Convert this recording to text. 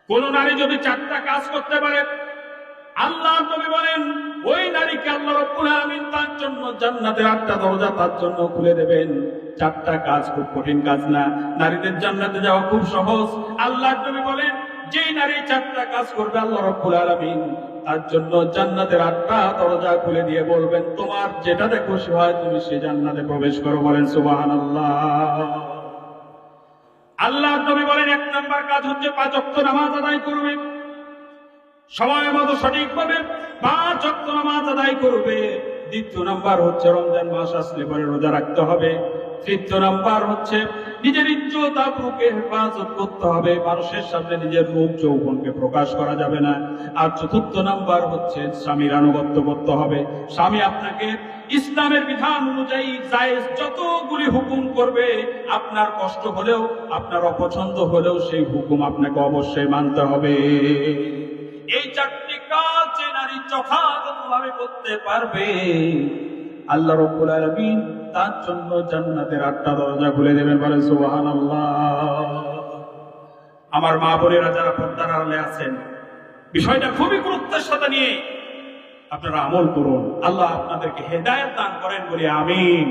কোন নারী যদি 4টা কাজ করতে পারে, আল্লাহ নবী বলেন ওই নারীকে আল্লাহ রাব্বুল আলামিন তার জন্য জান্নাতের 8টা দরজা তার জন্য খুলে দেবেন। 4টা কাজ খুব কঠিন কাজ না, নারীদের জান্নাতে যাওয়া খুব সহজ। আল্লাহ নবী বলেন যেই নারী 4টা কাজ করবে আল্লাহ রাব্বুল আলামিন তার জন্য জান্নাতের 8টা দরজা খুলে দিয়ে বলবেন তোমার যেটাতে খুশি হয় তুমি সেই জান্নাতে প্রবেশ করো। বলেন সুবহানাল্লাহ। আল্লাহ নবী বলেন 1 নাম্বার কাজ হচ্ছে 5 ওয়াক্ত নামাজ আদায় করবে, সময় মতো সঠিকভাবে 5 ওয়াক্ত নামাজ আদায় করবে। 2য় নাম্বার হচ্ছে রমজান মাস আসলে পরে রোজা রাখতে হবে। 3য় নাম্বার হচ্ছে নিজের ইজ্জত আবরুকে হেফাজত করতে হবে, মানুষের সামনে নিজের রূপ যৌবনকে প্রকাশ করা যাবে না। আর 4র্থ নাম্বার হচ্ছে স্বামীর আনুগত্য করতে হবে। স্বামী আপনাকে ইসলামের বিধান অনুযায়ী জায়েজ যতগুলি হুকুম করবে, আপনার কষ্ট হলেও আপনার অপছন্দ হলেও সেই হুকুম আপনাকে অবশ্যই মানতে হবে। এই 4টি কাজ যে নারী যথাযথভাবে করতে পারবে আল্লাহ রাব্বুল আলামিন তার জন্য জান্নাতের 8টা দরজা খুলে দেবেন। বলেন সুবহানাল্লাহ। আমার মা বোনেরা যারা পর্দার আড়ালে আছেন, বিষয়টা খুবই গুরুত্বের সাথে নিয়ে আপনারা আমল করুন। আল্লাহ আপনাদেরকে হেদায়েত দান করেন বলে আমিন।